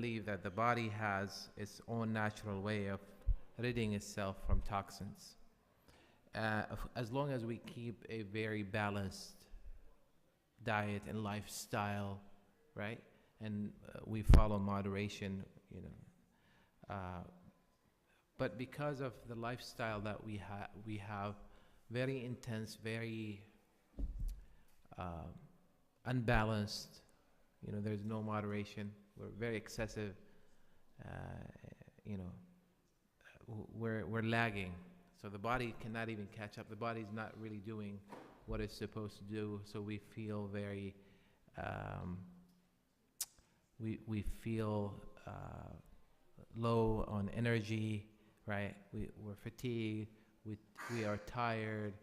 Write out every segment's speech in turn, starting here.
believe that the body has its own natural way of ridding itself from toxins. As long as we keep a very balanced diet and lifestyle, right? And we follow moderation, you know. But because of the lifestyle that we have very intense, very unbalanced, you know, there's no moderation. We're very excessive, you know, we're lagging. So the body cannot even catch up. The body's not really doing what it's supposed to do. So we feel very, we feel low on energy, right? We're fatigued. We are tired.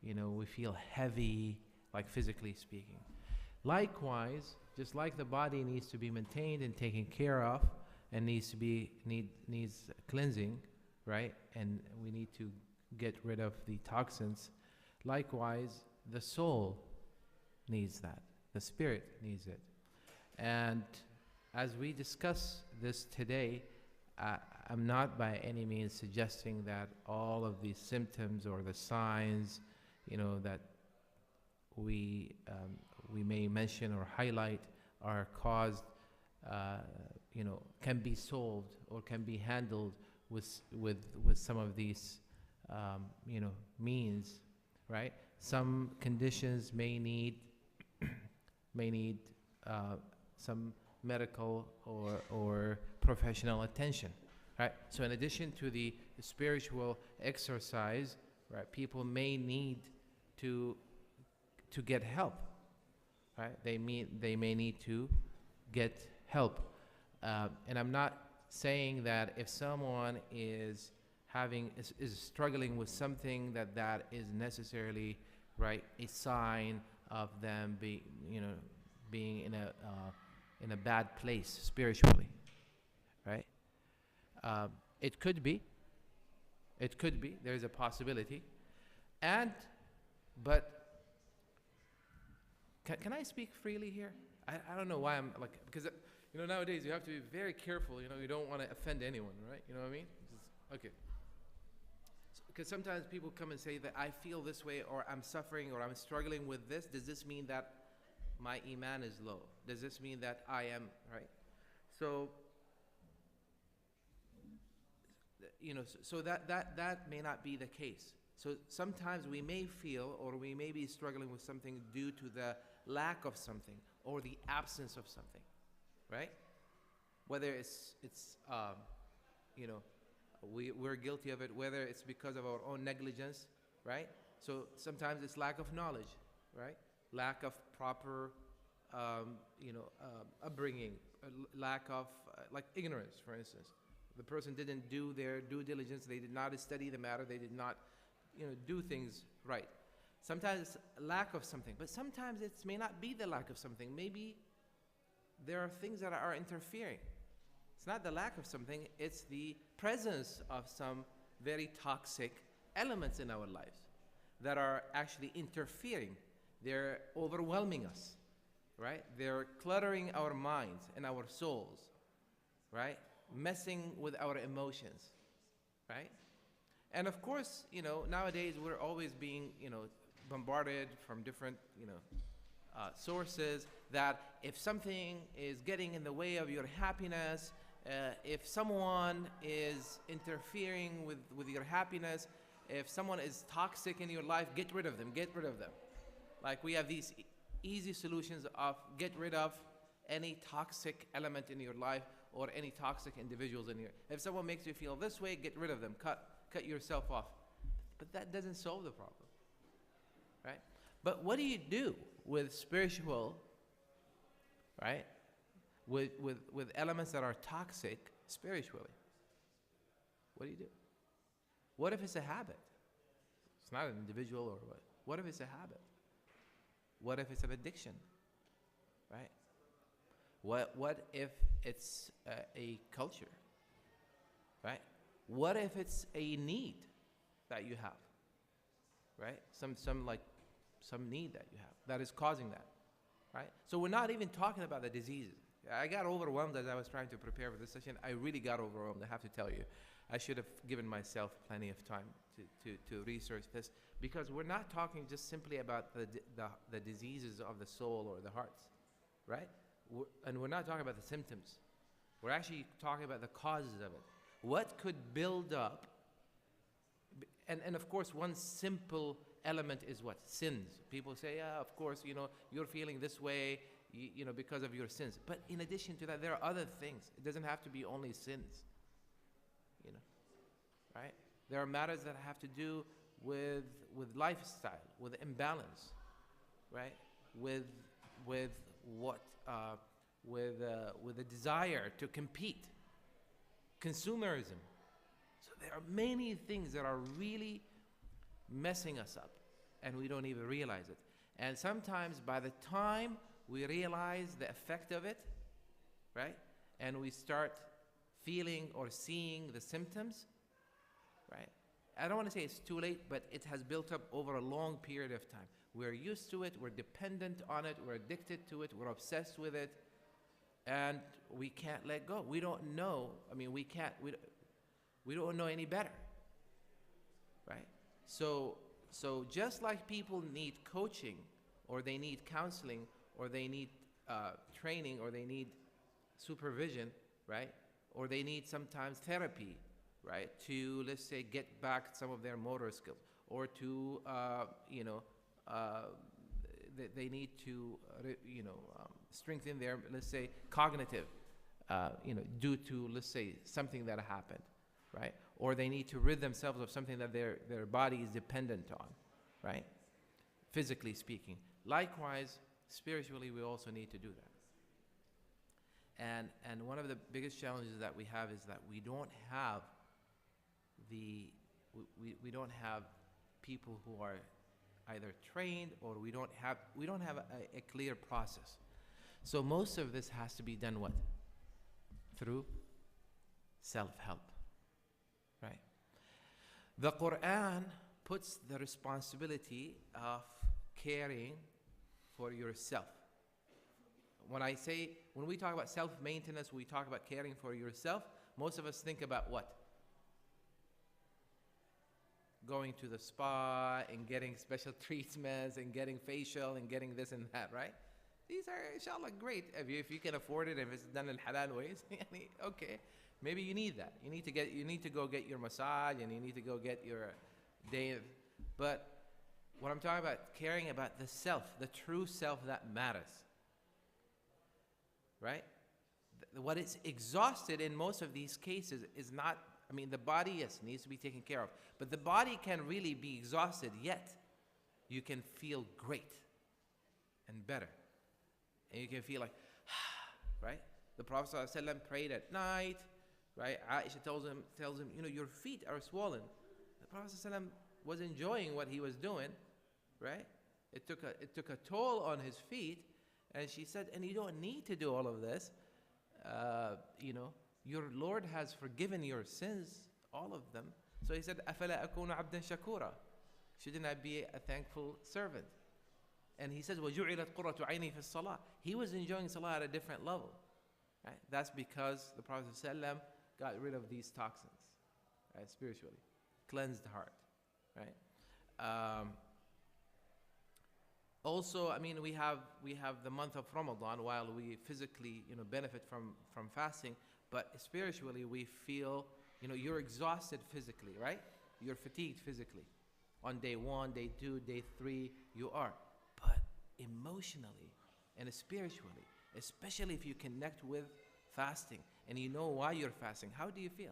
You know, we feel heavy, like physically speaking. Likewise, just like the body needs to be maintained and taken care of, and needs cleansing, right? And we need to get rid of the toxins. Likewise, the soul needs that. The spirit needs it. And as we discuss this today, I'm not by any means suggesting that all of these symptoms or the signs, you know, that we may mention or highlight are caused, you know, can be solved or can be handled with some of these, you know, means, right? Some conditions may need some medical or professional attention, right? So in addition to the spiritual exercise, right, people may need to get help, right? They may need to get help, and I'm not saying that if someone is struggling with something that is necessarily, right, a sign of them being in a bad place spiritually, right? It could be. There's a possibility, but can I speak freely here? I don't know why I'm like, because you know, nowadays you have to be very careful. You know, you don't want to offend anyone, right? You know what I mean? Okay. Because sometimes people come and say that I feel this way, or I'm suffering, or I'm struggling with this. Does this mean that my iman is low? Does this mean that I am, right? So, you know, so that may not be the case. So sometimes we may feel, or we may be struggling with something due to the lack of something or the absence of something, right? Whether it's you know, we're guilty of it, whether it's because of our own negligence, right? So sometimes it's lack of knowledge, right? Lack of proper, you know, upbringing, lack of, like ignorance, for instance. The person didn't do their due diligence, they did not study the matter, they did not, you know, do things right. Sometimes it's lack of something, but sometimes it may not be the lack of something. Maybe there are things that are interfering. It's not the lack of something, it's the presence of some very toxic elements in our lives that are actually interfering. They're overwhelming us, right? They're cluttering our minds and our souls, right? Messing with our emotions, right? And of course, you know, nowadays we're always being, you know, bombarded from different, you know, sources, that if something is getting in the way of your happiness, if someone is interfering with your happiness, if someone is toxic in your life, get rid of them, get rid of them. Like we have these easy solutions of get rid of any toxic element in your life or any toxic individuals in here. If someone makes you feel this way, get rid of them, cut yourself off. But that doesn't solve the problem, right? But what do you do with spiritual, right? With elements that are toxic spiritually? What do you do? What if it's a habit? It's not an individual or what? What if it's a habit? What if it's an addiction, right? What if it's a culture, right? What if it's a need that you have, right? Some need that you have that is causing that, right? So we're not even talking about the diseases. I got overwhelmed as I was trying to prepare for this session. I really got overwhelmed, I have to tell you. I should have given myself plenty of time to research this, because we're not talking just simply about the diseases of the soul or the hearts, right? And we're not talking about the symptoms. We're actually talking about the causes of it. What could build up? And of course, one simple element is what? Sins. People say, yeah, of course, you're feeling this way, because of your sins. But in addition to that, there are other things. It doesn't have to be only sins, right? There are matters that have to do with lifestyle, with imbalance, right? With a desire to compete, consumerism. So there are many things that are really messing us up, and we don't even realize it. And sometimes by the time we realize the effect of it, right, and we start feeling or seeing the symptoms, right, I don't want to say it's too late, but it has built up over a long period of time. We're used to it, we're dependent on it, we're addicted to it, we're obsessed with it, and we can't let go. We don't know, we don't know any better, right? So just like people need coaching, or they need counseling, or they need training, or they need supervision, right? Or they need sometimes therapy, right? To, let's say, get back some of their motor skills, or to, they need to, strengthen their, let's say, cognitive, due to, let's say, something that happened, right? Or they need to rid themselves of something that their body is dependent on, right? Physically speaking. Likewise, spiritually, we also need to do that. And one of the biggest challenges that we have is that we don't have we don't have people who are either trained, or we don't have a clear process. So most of this has to be done what? Through self-help, right? The Quran puts the responsibility of caring for yourself. When we talk about self-maintenance, we talk about caring for yourself, most of us think about what? Going to the spa and getting special treatments and getting facial and getting this and that, right? These are, inshallah, great if you can afford it, if it's done in halal ways. Okay, maybe you need that. You need to go get your massage, and you need to go get your day. But what I'm talking about, caring about the self, the true self that matters, right? What is exhausted in most of these cases is not, the body, yes, needs to be taken care of, but the body can really be exhausted, yet you can feel great and better. And you can feel like, right? The Prophet ﷺ prayed at night, right? Aisha tells him, your feet are swollen. The Prophet ﷺ was enjoying what he was doing, right? It took a toll on his feet, and she said, and you don't need to do all of this. Your Lord has forgiven your sins, all of them. So he said, أَفَلَا أَكُونُ عَبْدًا شَكُورًا? Shouldn't I be a thankful servant? And he says, وَجُعِلَتْ قُرَّةُ عَيْنِي فِي الصَّلَاةِ. He was enjoying salah at a different level, right? That's because the Prophet ﷺ got rid of these toxins, right? Spiritually, cleansed the heart, right? Also, we have the month of Ramadan, while we physically, benefit from fasting, but spiritually we feel, you're exhausted physically, right? You're fatigued physically. On day 1, day 2, day 3, you are. But emotionally and spiritually, especially if you connect with fasting and you know why you're fasting, how do you feel?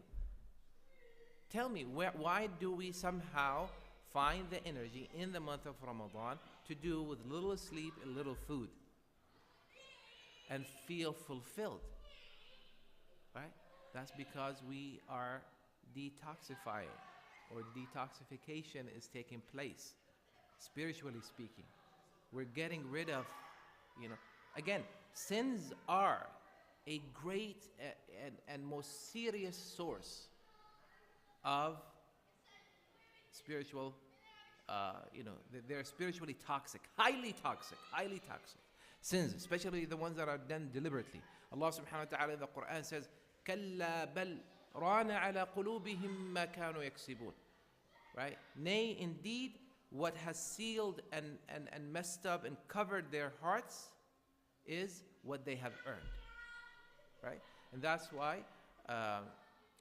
Tell me, why do we somehow find the energy in the month of Ramadan to do with little sleep and little food and feel fulfilled, right? That's because we are detoxifying, or detoxification is taking place, spiritually speaking. We're getting rid of, again, sins are a great and most serious source of spiritual, they're spiritually toxic, highly toxic. Sins, especially the ones that are done deliberately. Allah subhanahu wa ta'ala in the Quran says, كَلَّا بَلْ رَانَ عَلَى قُلُوبِهِمْ مَا كَانُوا يَكْسِبُونَ. Right? Nay, indeed, what has sealed and messed up and covered their hearts is what they have earned. Right? And that's why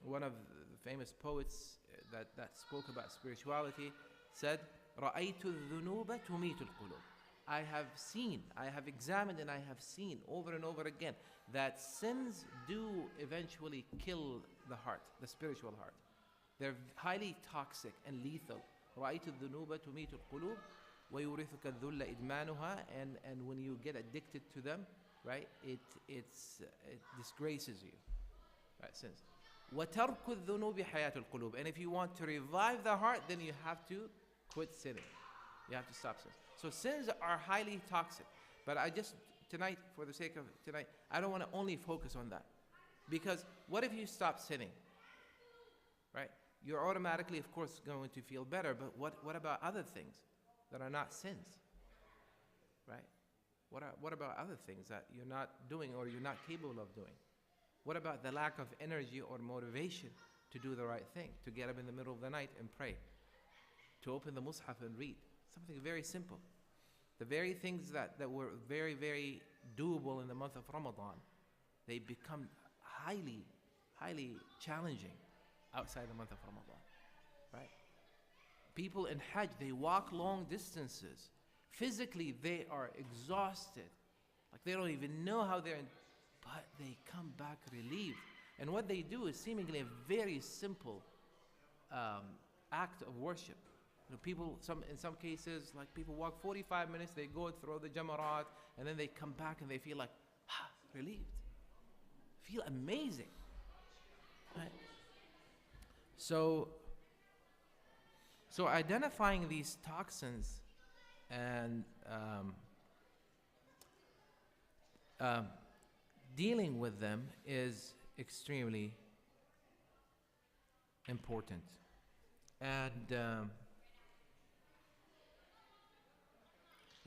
one of the famous poets that spoke about spirituality said, رَأَيْتُ الذُّنُوبَ تُمِيتُ الْقُلُوبَ. I have seen, I have examined, and I have seen over and over again that sins do eventually kill the heart, the spiritual heart. They're highly toxic and lethal. رَأَيْتُ الذُّنُوبَ تُمِيتُ الْقُلُوبَ وَيُورِثُكَ الذُّلَّ إِدْمَانُهَا. And when you get addicted to them, right, it disgraces you. Right, sins. وَتَرْكُ الذُّنُوبِ حَيَاةُ الْقُلُوبِ. And if you want to revive the heart, then you have to quit sinning. You have to stop sins. So sins are highly toxic. But I just, tonight, for the sake of tonight, I don't want to only focus on that. Because what if you stop sinning? Right? You're automatically, of course, going to feel better. But what about other things that are not sins? Right? What about other things that you're not doing or you're not capable of doing? What about the lack of energy or motivation to do the right thing? To get up in the middle of the night and pray? To open the Mus'haf and read? Something very simple. The very things that were very, very doable in the month of Ramadan, they become highly, highly challenging outside the month of Ramadan. Right? People in Hajj, they walk long distances. Physically, they are exhausted. Like they don't even know how they're in, but they come back relieved. And what they do is seemingly a very simple act of worship. You know, people, in some cases, like people walk 45 minutes, they go throw the jamarat, and then they come back and they feel like, relieved. Feel amazing. Right? So identifying these toxins and dealing with them is extremely important.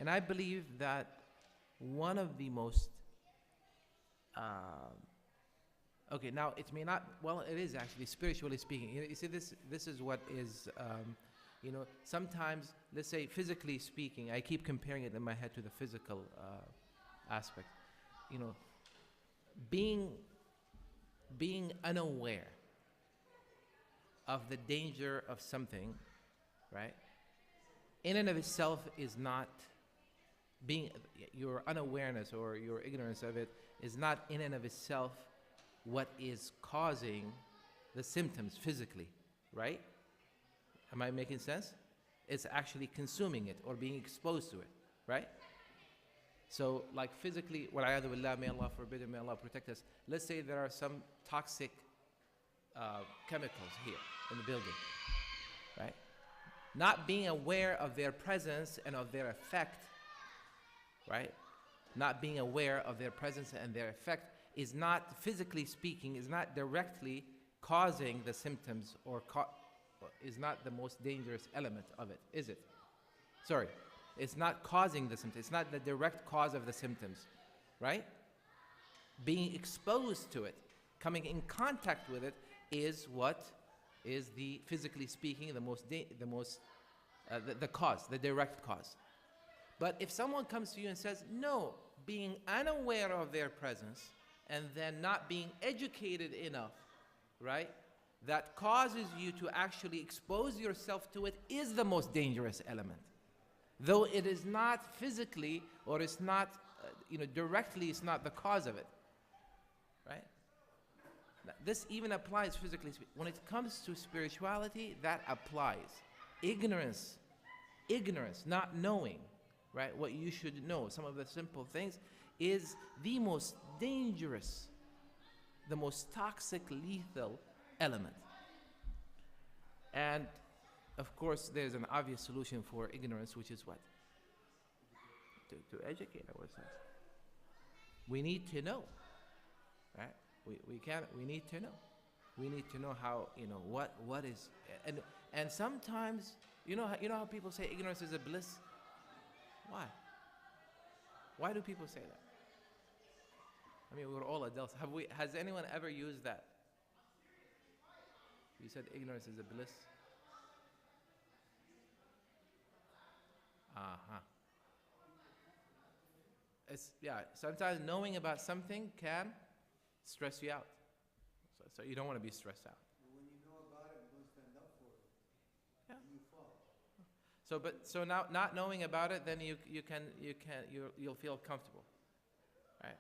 And I believe that one of the most okay, now it may not, well, it is actually, spiritually speaking. You see, this is what is, you know, sometimes, let's say physically speaking, I keep comparing it in my head to the physical aspect. You know, being unaware of the danger of something, right, in and of itself is not, your unawareness or your ignorance of it is not in and of itself what is causing the symptoms physically, right? Am I making sense? It's actually consuming it or being exposed to it, right? So like physically, wal'ayadu billah, may Allah forbid and may Allah protect us. Let's say there are some toxic chemicals here in the building, right? Not being aware of their presence and of their effect, right? Not being aware of their presence and their effect is not, physically speaking, is not directly causing the symptoms or is not the most dangerous element of it, is it? Sorry, it's not causing the symptoms. It's not the direct cause of the symptoms, right? Being exposed to it, coming in contact with it is what is the, physically speaking, the cause, the direct cause. But if someone comes to you and says, no, being unaware of their presence and then not being educated enough, right, that causes you to actually expose yourself to it is the most dangerous element. Though it is not physically or it's not, directly, it's not the cause of it, right? Now, this even applies physically. When it comes to spirituality, that applies. Ignorance, not knowing, right, what you should know, some of the simple things, is the most dangerous, the most toxic, lethal element. And of course, there's an obvious solution for ignorance, which is what? To educate ourselves. We need to know, right? We need to know. We need to know how, what is, and sometimes, you know how people say ignorance is a bliss? Why? Why do people say that? I mean, we're all adults. Has anyone ever used that? You said ignorance is a bliss. Uh-huh. Yeah, sometimes knowing about something can stress you out. So you don't want to be stressed out. When you know about it, you don't stand up for it. Yeah. You fall. So now not knowing about it, then you'll feel comfortable, right?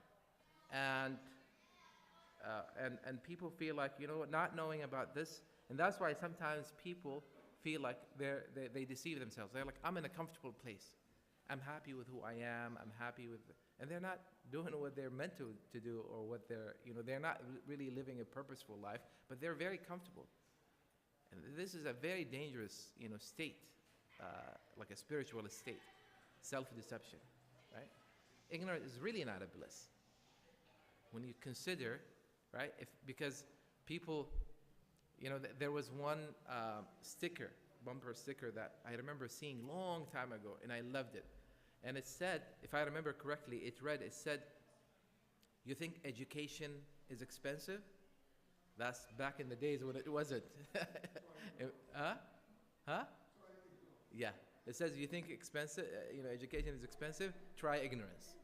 And people feel like, you know what, not knowing about this, and that's why sometimes people feel like they deceive themselves. They're like, I'm in a comfortable place. I'm happy with who I am. I'm happy with, and they're not doing what they're meant to do, or what they're not really living a purposeful life, but they're very comfortable. And this is a very dangerous, state, like a spiritual state, self-deception, right? Ignorance is really not a bliss. When you consider, right, because people, there was one bumper sticker that I remember seeing long time ago, and I loved it. And it said, if I remember correctly, it said, you think education is expensive? That's back in the days when it wasn't. Huh? Yeah. It says, you think education is expensive? Try ignorance.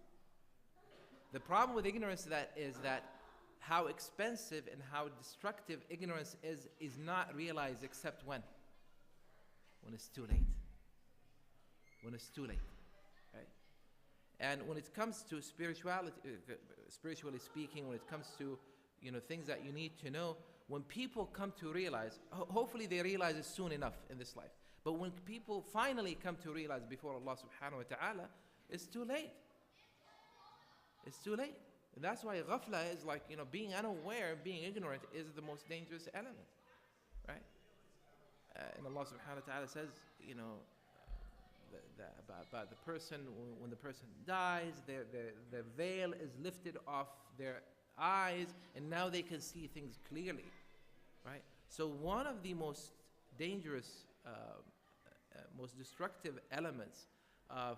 The problem with ignorance is that how expensive and how destructive ignorance is not realized except when it's too late. When it's too late, right? And when it comes to spirituality, spiritually speaking, when it comes to things that you need to know, when people come to realize, hopefully they realize it soon enough in this life. But when people finally come to realize before Allah subhanahu wa ta'ala, it's too late. It's too late. And that's why ghafla is like, being unaware, being ignorant is the most dangerous element, right? And Allah subhanahu wa ta'ala says, about the person, when the person dies, the veil is lifted off their eyes, and now they can see things clearly, right? So one of the most dangerous, most destructive elements and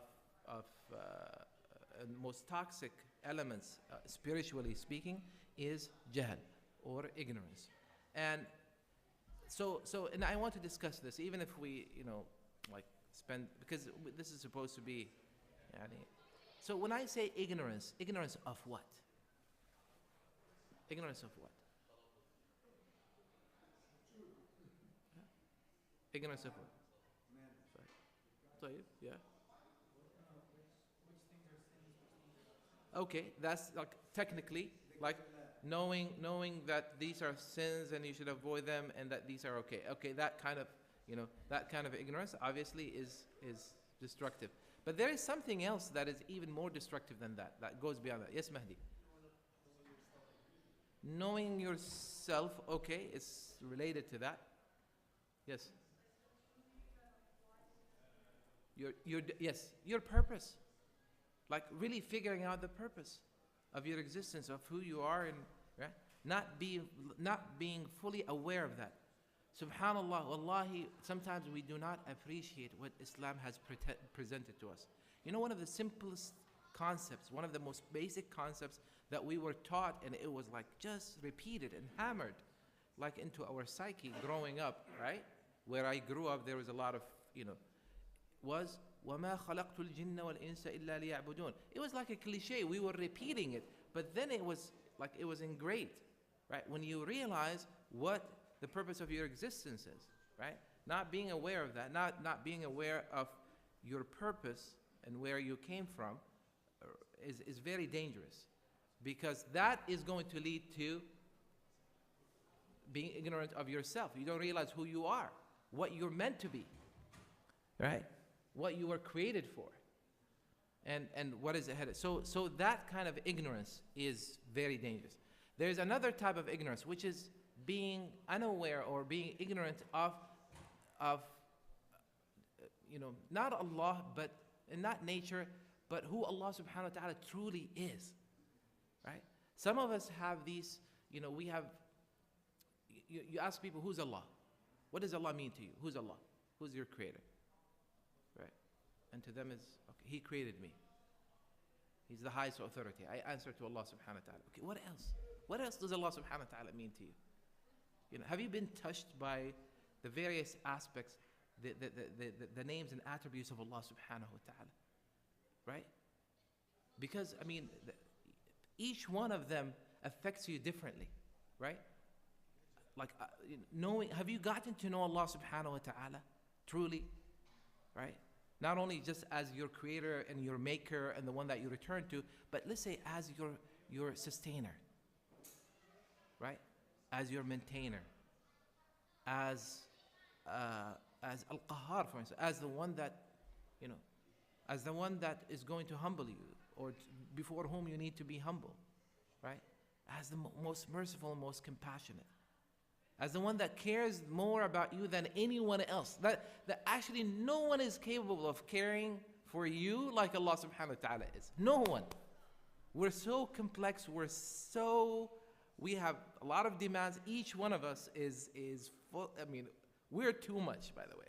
most toxic elements, spiritually speaking, is jahl, or ignorance. And so and I want to discuss this, even if we, spend, because this is supposed to be, so when I say ignorance of what? Ignorance of what? Ignorance of what? So yeah. Okay, that's like technically, like knowing that these are sins and you should avoid them, and that these are okay. Okay, that kind of ignorance obviously is destructive. But there is something else that is even more destructive than that goes beyond that. Yes, Mahdi? Knowing yourself, okay, it's related to that. Yes. Your purpose. Like really figuring out the purpose of your existence, of who you are, and right? Not being fully aware of that. Subhanallah, wallahi, sometimes we do not appreciate what Islam has presented to us. One of the simplest concepts, one of the most basic concepts that we were taught, and it was like just repeated and hammered like into our psyche growing up, right? Where I grew up, there was a lot of, was وَمَا خَلَقْتُ الْجِنَّ وَالْإِنسَ إِلَّا لِيَعْبُدُونَ. It was like a cliche. We were repeating it, but then it was engraved, right? When you realize what the purpose of your existence is, right? Not being aware of that, not being aware of your purpose and where you came from is very dangerous, because that is going to lead to being ignorant of yourself. You don't realize who you are, what you're meant to be, right? What you were created for, and what is ahead. So that kind of ignorance is very dangerous. There's another type of ignorance, which is being unaware or being ignorant of not Allah, but and not nature, but who Allah subhanahu wa ta'ala truly is, right? Some of us have these, we have, you ask people, who's Allah? What does Allah mean to you? Who's Allah? Who's your creator? Right? And to them is, okay, He created me. He's the highest authority. I answer to Allah subhanahu wa ta'ala. Okay, what else? What else does Allah subhanahu wa ta'ala mean to you? You know, have you been touched by the various aspects, the names and attributes of Allah subhanahu wa ta'ala? Right? Because, I mean, each one of them affects you differently, right? Like, knowing, have you gotten to know Allah subhanahu wa ta'ala truly, right? Not only just as your creator and your maker and the one that you return to, but let's say as your sustainer, right? As your maintainer, as Al-Qahhar, for instance, as the one that, you know, as the one that is going to humble you, or before whom you need to be humble, right? As the most merciful, most compassionate, as the one that cares more about you than anyone else. That actually no one is capable of caring for you like Allah subhanahu wa ta'ala is. No one. We're so complex, we have a lot of demands. Each one of us is full, I mean, we're too much, by the way.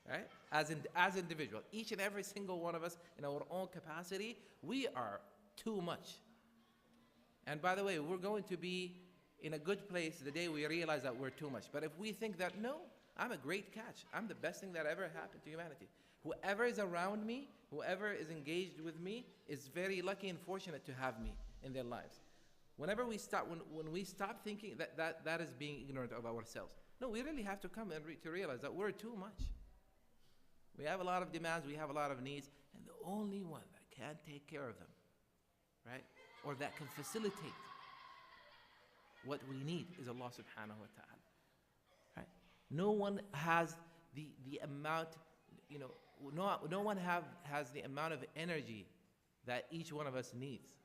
Right? As individual, each and every single one of us in our own capacity, we are too much. And by the way, we're going to be in a good place the day we realize that we're too much. But if we think that, no, I'm a great catch, I'm the best thing that ever happened to humanity. Whoever is around me, whoever is engaged with me, is very lucky and fortunate to have me in their lives. Whenever we stop, when we stop thinking that is being ignorant of ourselves. No, we really have to come and to realize that we're too much. We have a lot of demands, we have a lot of needs, and the only one that can take care of them, right, or that can facilitate what we need is Allah subhanahu wa ta'ala, right? No one has the amount, you know, no one has the amount of energy that each one of us needs.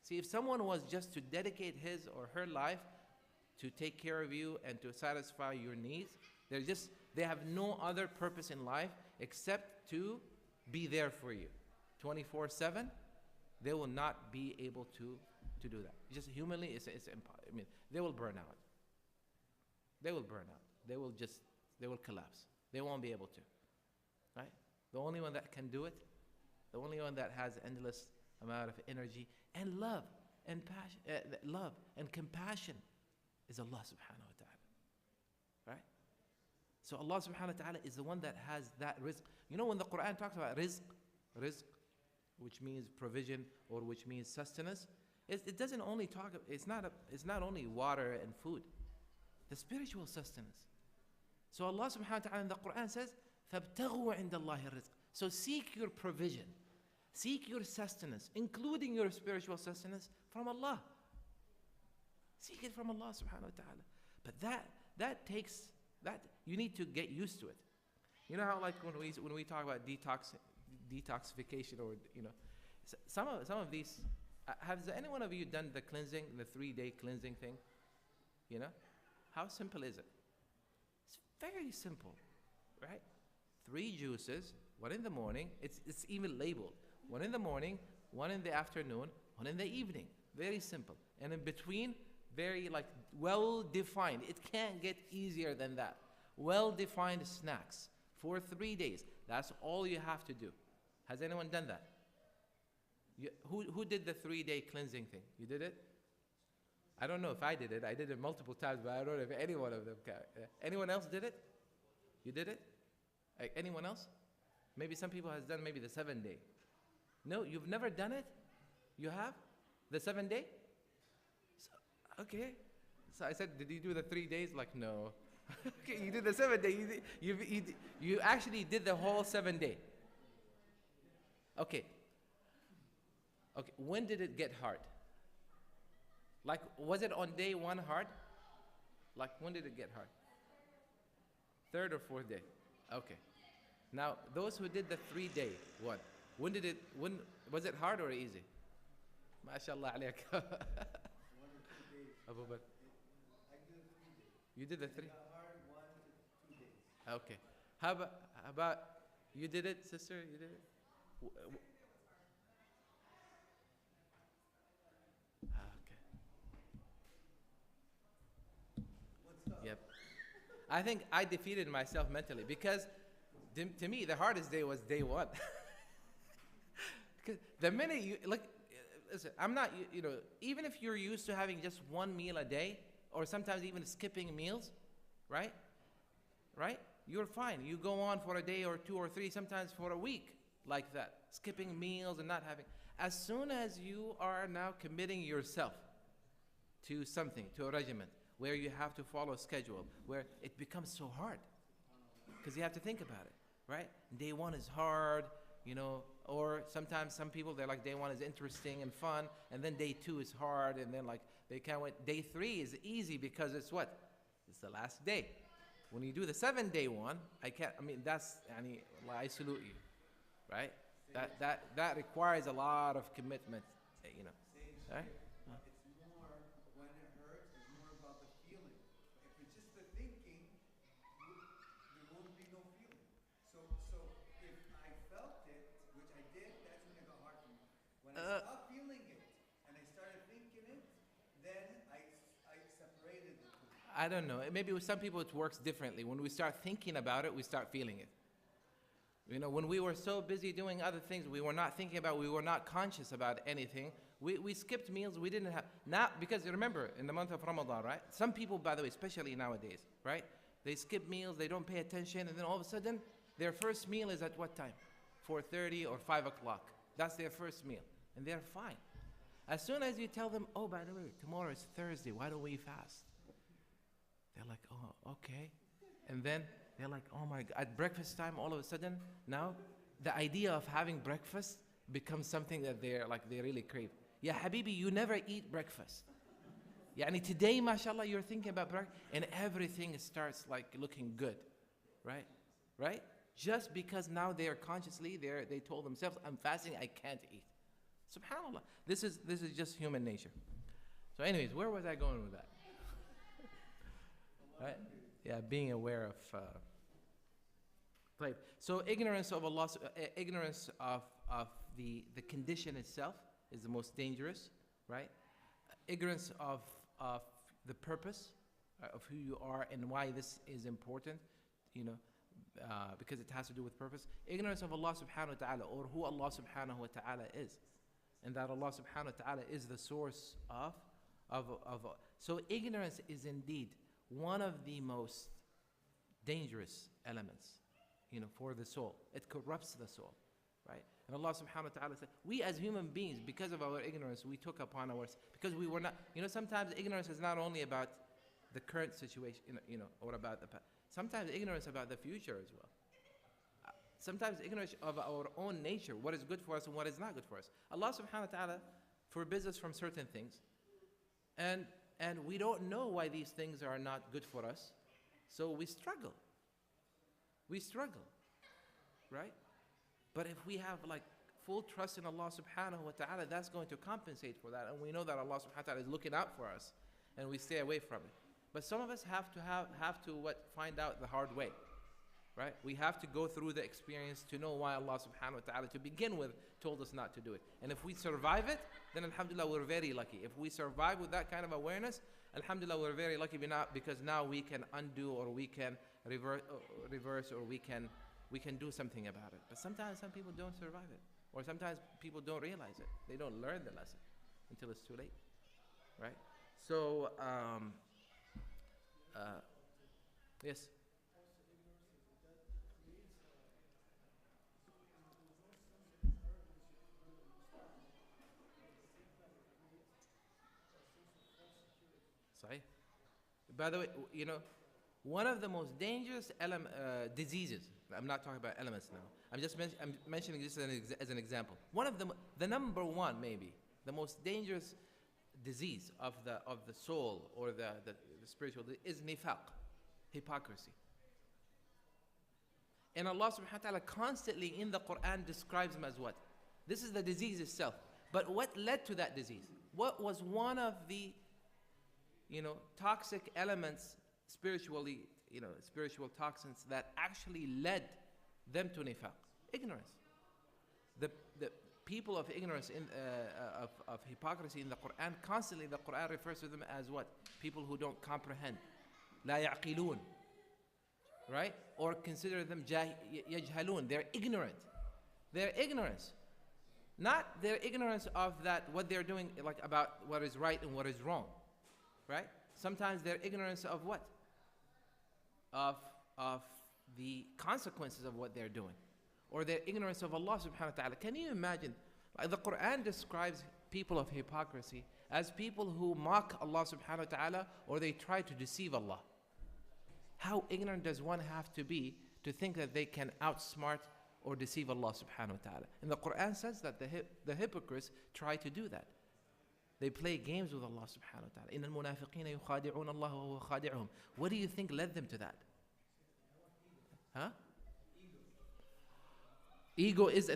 See, if someone was just to dedicate his or her life to take care of you and to satisfy your needs, they have no other purpose in life except to be there for you 24/7, they will not be able to do that. Just humanly, it's impossible. I mean, they will burn out. They will burn out. They will collapse. They won't be able to, right? The only one that can do it, the only one that has endless amount of energy and love and passion, love and compassion is Allah subhanahu wa ta'ala, right? So Allah subhanahu wa ta'ala is the one that has that rizq. You know, when the Quran talks about rizq, which means provision or which means sustenance, it doesn't only talk, it's not only water and food, the spiritual sustenance. So Allah subhanahu wa ta'ala in the Quran says, فَابْتَغُوا عِنْدَ اللَّهِ الرِّزْقِ. So seek your provision, seek your sustenance, including your spiritual sustenance, from Allah. Seek it from Allah subhanahu wa ta'ala. But that takes, you need to get used to it. You know how, like, when we talk about detoxification, or, you know, some of these, has any one of you done the cleansing, the 3-day cleansing thing? You know, how simple is it? It's very simple, right? 3 juices, 1 in the morning. It's even labeled. 1 in the morning, 1 in the afternoon, 1 in the evening. Very simple. And in between, very, like, well defined. It can't get easier than that. Well defined snacks for 3 days. That's all you have to do. Has anyone done that? Who did the 3-day cleansing thing? You did it? I don't know if I did it. I did it multiple times, but I don't know if any one of them can. Anyone else did it? You did it? Anyone else? Maybe some people has done maybe the 7-day. No, you've never done it? You have? The 7-day? Okay. So I said, did you do the 3 days? Like, no. Okay, you did the 7-day. You actually did the whole 7-day. Okay. Okay, when did it get hard? Like, was it on day 1 hard? Like, when did it get hard? 3rd or 4th day? Okay. Now, those who did the 3-day one, when was it hard or easy? MashaAllah alayk. 1 or 2 days. Abu Bakr. I did 3 days. You did the 3? It got hard 1 to 2 days. Okay. How about you did it, sister? You did it? Yep. I think I defeated myself mentally because to me the hardest day was day 1. 'Cause the minute you, like, listen, I'm not, even if you're used to having just one meal a day, or sometimes even skipping meals, right? Right? You're fine. You go on for a day or two or three, sometimes for a week, like that, skipping meals and not having. As soon as you are now committing yourself to something, to a regimen, where you have to follow a schedule, where it becomes so hard, because you have to think about it, right? Day one is hard, or sometimes some people, they're like, day one is interesting and fun, and then day two is hard, and then like, they can't wait. Day three is easy because it's what? It's the last day. When you do the 7-day one, that's, I salute you, right? That requires a lot of commitment, right? It's more, when it hurts, it's more about the feeling. If it's just the thinking, there won't be no feeling. So if I felt it, which I did, that's when it got hard for me. When I stopped feeling it and I started thinking it, then I separated the two. I don't know. Maybe with some people it works differently. When we start thinking about it, we start feeling it. When we were so busy doing other things, we were not thinking about, we were not conscious about anything. We skipped meals. We didn't have, not because you remember in the month of Ramadan, right? Some people, by the way, especially nowadays, right? They skip meals, they don't pay attention, and then all of a sudden, their first meal is at what time? 4:30 or 5 o'clock. That's their first meal, and they're fine. As soon as you tell them, oh, by the way, tomorrow is Thursday, why don't we fast? They're like, oh, okay. And then they're like, oh my God, at breakfast time, all of a sudden, now the idea of having breakfast becomes something that they really crave. Yeah, Habibi, you never eat breakfast. Today, mashallah, you're thinking about breakfast, and everything starts like looking good, right? Right? Just because now they are consciously, they told themselves, I'm fasting, I can't eat. SubhanAllah. This is just human nature. So anyways, where was I going with that? Right? Yeah, being aware of. So ignorance of Allah, ignorance of the condition itself is the most dangerous, right? Ignorance of the purpose of who you are and why this is important, because it has to do with purpose. Ignorance of Allah subhanahu wa ta'ala, or who Allah subhanahu wa ta'ala is, and that Allah subhanahu wa ta'ala is the source of. So ignorance is indeed one of the most dangerous elements, for the soul. It corrupts the soul, right? And Allah subhanahu wa ta'ala said, we as human beings, because of our ignorance, we took upon ourselves, because we were not, sometimes ignorance is not only about the current situation, or about the past. Sometimes ignorance about the future as well. Sometimes ignorance of our own nature, what is good for us and what is not good for us. Allah subhanahu wa ta'ala forbids us from certain things. And we don't know why these things are not good for us. So we struggle. We struggle, right? But if we have full trust in Allah subhanahu wa ta'ala, that's going to compensate for that. And we know that Allah subhanahu wa ta'ala is looking out for us, and we stay away from it. But some of us have to find out the hard way, right? We have to go through the experience to know why Allah subhanahu wa ta'ala, to begin with, told us not to do it. And if we survive it, then alhamdulillah, we're very lucky. If we survive with that kind of awareness, alhamdulillah, we're very lucky, because now we can undo, or we can reverse, or we can do something about it. But sometimes some people don't survive it, or sometimes people don't realize it. They don't learn the lesson until it's too late, right? So, yes. Sorry. By the way, one of the most dangerous diseases, I'm not talking about elements now, I'm mentioning this as an example. One of the number one, maybe, the most dangerous disease of the soul, or the spiritual, is nifaq, hypocrisy. And Allah subhanahu wa ta'ala constantly in the Quran describes them as what? This is the disease itself. But what led to that disease? What was one of the toxic elements spiritually, spiritual toxins that actually led them to nifaq? Ignorance. The people of ignorance, of hypocrisy in the Quran, constantly the Quran refers to them as what? People who don't comprehend. La ya'qilun. Right? Or consider them yajhalun. They're ignorant. They're ignorance. Not their ignorance of that, what they're doing, like about what is right and what is wrong, right? Sometimes their ignorance of what? Of the consequences of what they're doing, or their ignorance of Allah subhanahu wa ta'ala. Can you imagine? Like the Quran describes people of hypocrisy as people who mock Allah subhanahu wa ta'ala, or they try to deceive Allah. How ignorant does one have to be to think that they can outsmart or deceive Allah subhanahu wa ta'ala? And the Quran says that the hypocrites try to do that. They play games with Allah subhanahu wa ta'ala. إِنَّ الْمُنَافِقِينَ يُخَادِعُونَ اللَّهَ وَهُوَ خَادِعُهُم. What do you think led them to that? Huh? Ego is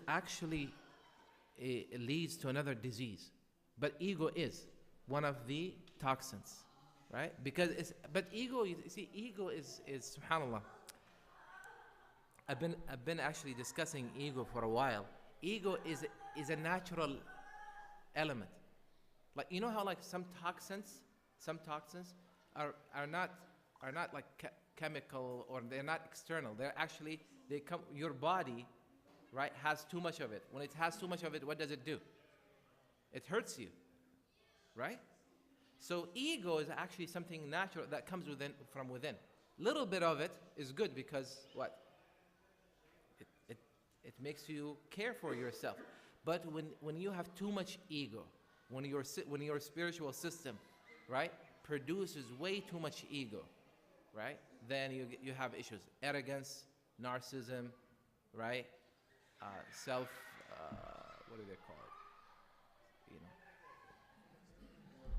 actually, it leads to another disease. But ego is one of the toxins, right? But ego, you see, ego is subhanallah. I've been actually discussing ego for a while. Ego is a natural element. Like, you know how like some toxins are not like chemical, or they're not external. They're actually, your body, right, has too much of it. When it has too much of it, what does it do? It hurts you, right? So ego is actually something natural that comes from within. Little bit of it is good because what? It makes you care for yourself. But when you have too much ego, when your spiritual system, right, produces way too much ego, right, then you have issues. Arrogance, narcissism, right, self, what do they call it? You know,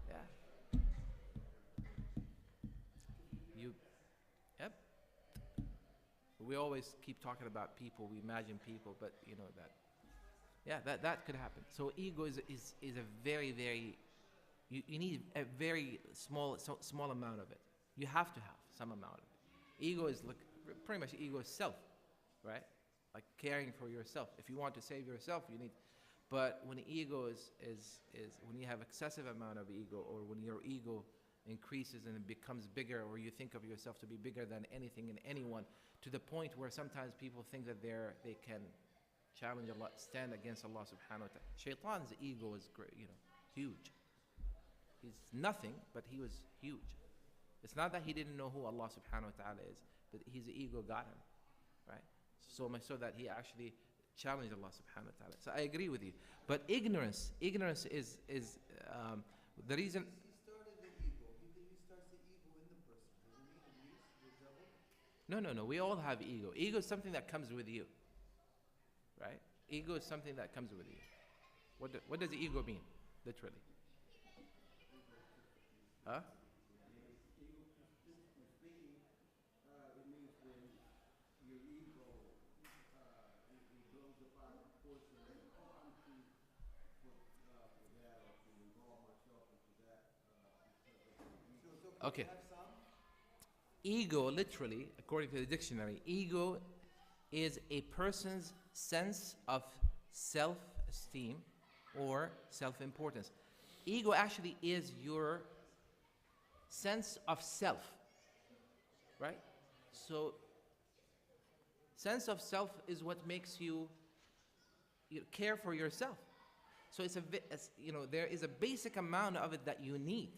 yeah. Yep. We always keep talking about people, we imagine people, but you know that. Yeah, that could happen. So ego is a very, very, you need a very small amount of it. You have to have some amount of it. Ego is like, pretty much ego is self, right? Like caring for yourself. If you want to save yourself, you need, but when ego is when you have excessive amount of ego, or when your ego increases and it becomes bigger, or you think of yourself to be bigger than anything and anyone, to the point where sometimes people think that they can challenge Allah, stand against Allah subhanahu wa ta'ala. Shaitan's ego is great, huge. He's nothing, but he was huge. It's not that he didn't know who Allah subhanahu wa ta'ala is, but his ego got him, right? So much so that he actually challenged Allah subhanahu wa ta'ala. So I agree with you. But ignorance is the reason. He started the ego. He starts the ego in the person, doesn't he? The devil? No. We all have ego. Ego is something that comes with you, right? Ego is something that comes with you. What does the ego mean, literally? Huh? Okay. Ego, literally, according to the dictionary, ego is a person's sense of self-esteem or self-importance. Ego actually is your sense of self, right? So, sense of self is what makes you care for yourself. So there is a basic amount of it that you need,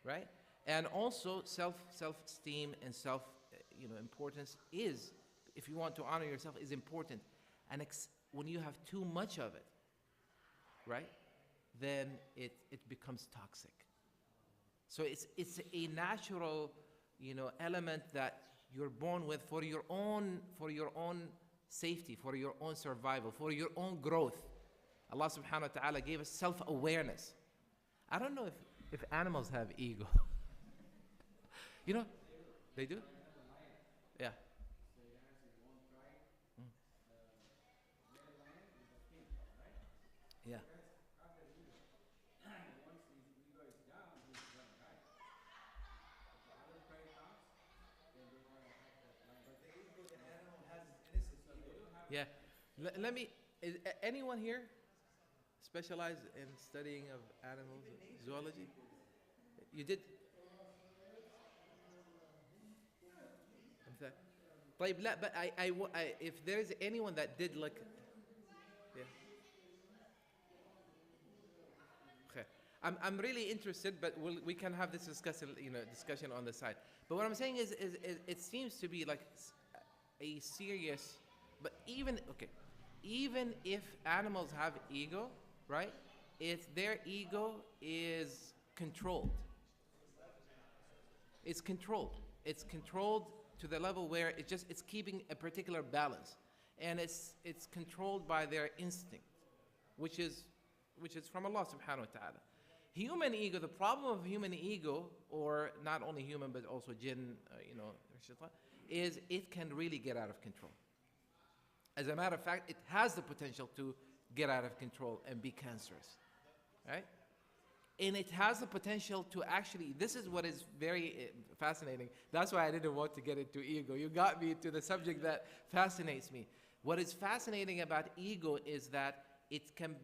right? And also self-esteem and importance is, if you want to honor yourself, is important. And when you have too much of it, right, then it becomes toxic. So it's a natural, element that you're born with for your own safety, for your own survival, for your own growth. Allah subhanahu wa ta'ala gave us self-awareness. I don't know if animals have ego. They do? Yeah. Yeah. Yeah. Let me, anyone here specialize in studying of animals, zoology? You did? طيب لا, but if there is anyone that did like, I'm really interested, but we can have this discussion on the side. But what I'm saying is it seems to be like a serious, but even if animals have ego, right? It's their ego is controlled. It's controlled. It's controlled to the level where it's keeping a particular balance, and it's controlled by their instinct, which is from Allah subhanahu wa ta'ala. Human ego, the problem of human ego, or not only human but also jinn, is it can really get out of control. As a matter of fact, it has the potential to get out of control and be cancerous, right? And it has the potential to actually, this is what is very fascinating. That's why I didn't want to get into ego. You got me to the subject that fascinates me. What is fascinating about ego is that it can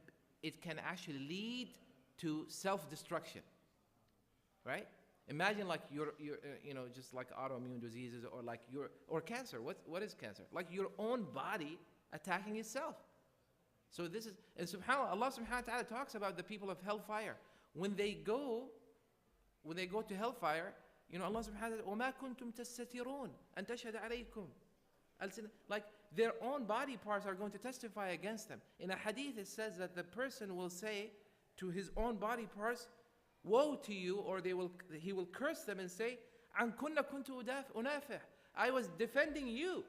actually lead to self-destruction, right? Imagine like you're just like autoimmune diseases or cancer. What is cancer? Like your own body attacking itself. So this is, and subhanAllah, Allah subhanahu wa ta'ala talks about the people of hellfire. When they go to hellfire, Allah subhanahu wa ta'ala, وَمَا كُنْتُمْ تَسْتَتِرُونَ أَن تَشْهَدَ عَلَيْكُمْ. Like their own body parts are going to testify against them. In a hadith it says that the person will say to his own body parts, woe to you, or he will curse them and say, عَنْ كُنَّ كُنْتُ أُنَافِحْ, I was defending you.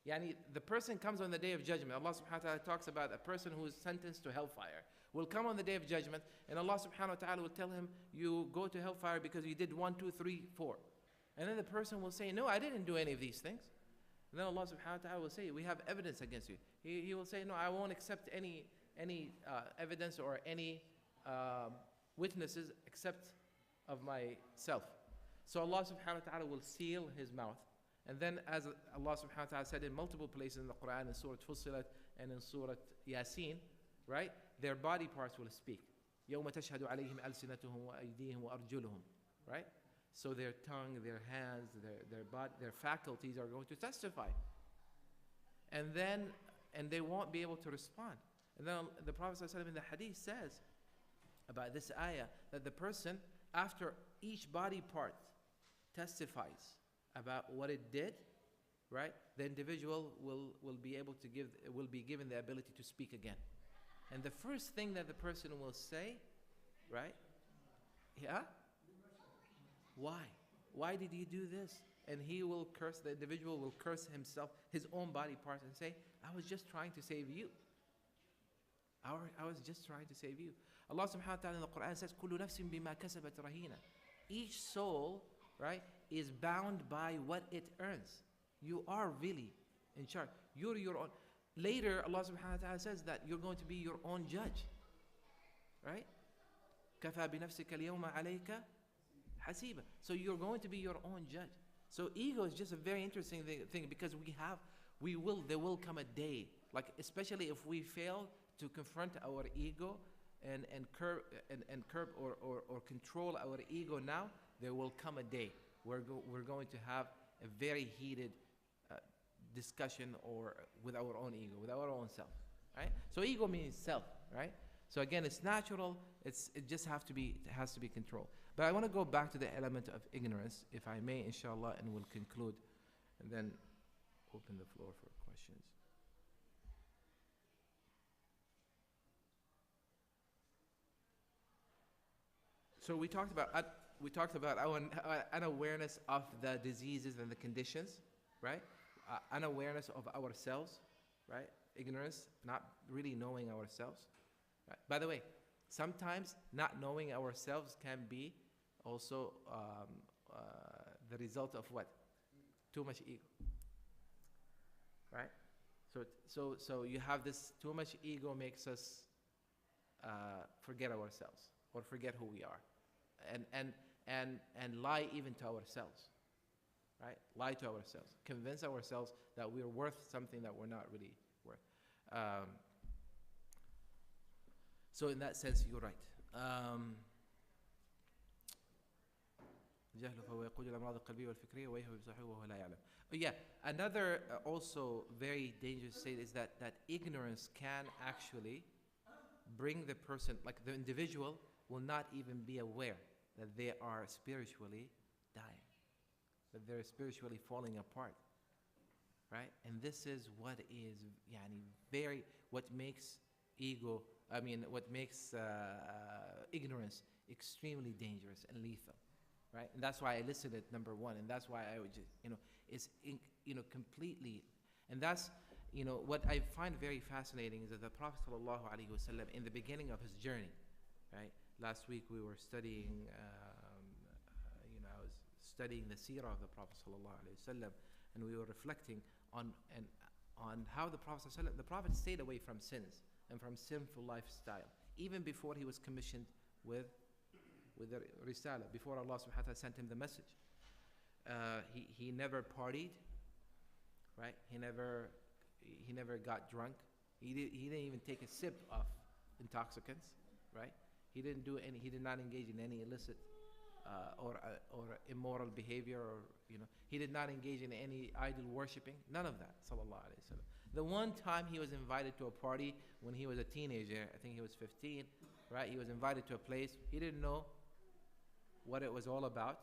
Yani the person comes on the day of judgment. Allah subhanahu wa ta'ala talks about a person who is sentenced to hellfire will come on the day of judgment, and Allah subhanahu wa ta'ala will tell him, you go to hellfire because you did 1, 2, 3, 4. And then the person will say, no, I didn't do any of these things. And then Allah subhanahu wa ta'ala will say, we have evidence against you. He will say, no, I won't accept any evidence or any witnesses except of myself. So Allah subhanahu wa ta'ala will seal his mouth. And then as Allah subhanahu wa ta'ala said in multiple places in the Quran, in Surah Fussilat and in Surah Yasin, right? Their body parts will speak. يَوْمَ تَشْهَدُ عَلَيْهِمْ أَلْسِنَتُهُم وَأَيْدِيهِمْ وَأَرْجُلُهُم. Right? So their tongue, their hands, their body, their faculties are going to testify. And they won't be able to respond. And then the Prophet ﷺ in the hadith says about this ayah that the person, after each body part testifies about what it did, right? The individual will be given the ability to speak again. And the first thing that the person will say, right? Yeah? Why? Why did you do this? And the individual will curse himself, his own body parts, and say, I was just trying to save you. I was just trying to save you. Allah subhanahu wa ta'ala in the Quran says, كُلُّ نَفْسٍ بِمَا كَسَبَتْ رَهِينًا. Each soul, right, is bound by what it earns. You are really in charge. You're your own. Later, Allah subhanahu wa ta'ala says that you're going to be your own judge. Right? كَفَى بِنَفْسِكَ الْيَوْمَ عَلَيْكَ حَسِيبًا. So you're going to be your own judge. So ego is just a very interesting thing because there will come a day, like especially if we fail to confront our ego and curb or control our ego now, there will come a day where we're going to have a very heated discussion with our own ego, with our own self, right? So ego means self, right? So again, it's natural. It has to be controlled. But I want to go back to the element of ignorance, if I may, inshallah, and we'll conclude, and then open the floor for questions. So we talked about our unawareness of the diseases and the conditions, right? Unawareness of ourselves, right? Ignorance, not really knowing ourselves. Right? By the way, sometimes not knowing ourselves can be also the result of what? Too much ego, right? So you have this too much ego makes us forget ourselves or forget who we are, and lie even to ourselves, right? Lie to ourselves, convince ourselves that we're worth something that we're not really worth. So in that sense, you're right. Yeah, another also very dangerous state is that ignorance can actually bring the person, like the individual, will not even be aware that they are spiritually dying, that they're spiritually falling apart, right? And this is what is what makes what makes ignorance extremely dangerous and lethal, right? And that's why I listed it number one, and that's why I would just, it's completely, and that's, what I find very fascinating is that the Prophet ﷺ, in the beginning of his journey, right? Last week we were studying, I was studying the seerah of the Prophet ﷺ, and we were reflecting on how the Prophet ﷺ, the Prophet stayed away from sins and from sinful lifestyle, even before he was commissioned with the Risala, before Allah subhanahu wa ta'ala sent him the message. He never partied, right? He never got drunk. He didn't even take a sip of intoxicants, right? He did not engage in any illicit or immoral behavior, or he did not engage in any idol worshipping, none of that, sallallahu alaihi wasallam. The one time he was invited to a party when he was a teenager, I think he was 15, right? He was invited to a place, he didn't know what it was all about,